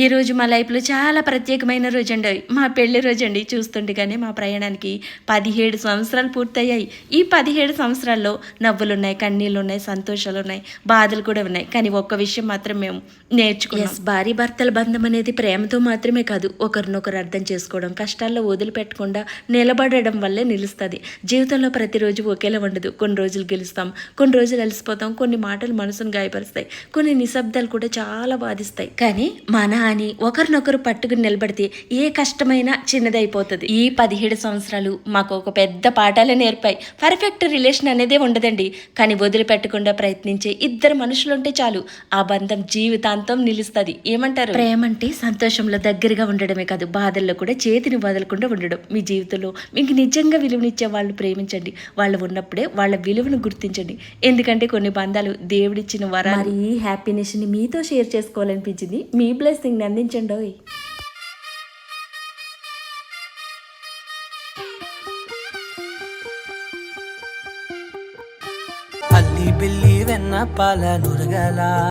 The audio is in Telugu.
ఈరోజు మా లైఫ్లో చాలా ప్రత్యేకమైన రోజు అండి, మా పెళ్లి రోజు అండి. చూస్తుండగానే మా ప్రయాణానికి 17 సంవత్సరాలు పూర్తయ్యాయి. ఈ 17 సంవత్సరాల్లో నవ్వులున్నాయి, కన్నీళ్ళు ఉన్నాయి, సంతోషాలు ఉన్నాయి, బాధలు కూడా ఉన్నాయి. కానీ ఒక్క విషయం మాత్రం మేము నేర్చుకున్నాం. భార్య భర్తల బంధం అనేది ప్రేమతో మాత్రమే కాదు, ఒకరినొకరు అర్థం చేసుకోవడం, కష్టాల్లో వదిలిపెట్టకుండా నిలబడడం వల్లే నిలుస్తుంది. జీవితంలో ప్రతిరోజు ఒకేలా ఉండదు. కొన్ని రోజులు గెలుస్తాం, కొన్ని రోజులు అలసిపోతాం, కొన్ని మాటలు మనసును గాయపరుస్తాయి, కొన్ని నిశ్శబ్దాలు కూడా చాలా బాధిస్తాయి. కానీ మన అని ఒకరినొకరు పట్టుకుని నిలబడితే ఏ కష్టమైనా చిన్నదైపోతుంది. ఈ 17 సంవత్సరాలు మాకు ఒక పెద్ద పాఠాలే నేర్పాయి. పర్ఫెక్ట్ రిలేషన్ అనేదే ఉండదండి, కానీ వదిలిపెట్టకుండా ప్రయత్నించే ఇద్దరు మనుషులుంటే చాలు, ఆ బంధం జీవితాంతం నిలుస్తుంది. ఏమంటారు? ప్రేమ అంటే సంతోషంలో దగ్గరగా ఉండడమే కాదు, బాధల్లో కూడా చేతిని వదలకుండా ఉండడం. మీ జీవితంలో మీకు నిజంగా విలువనిచ్చే వాళ్ళు ప్రేమించండి. వాళ్ళు ఉన్నప్పుడే వాళ్ళ విలువను గుర్తించండి. ఎందుకంటే కొన్ని బంధాలు దేవుడిచ్చిన వరాలు. మరి ఈ హ్యాపీనెస్ని మీతో షేర్ చేసుకోవాలనిపించింది. మీ బ్లెస్సింగ్ అందించండి. అల్లి బిల్లి వెన్న పాల నురగల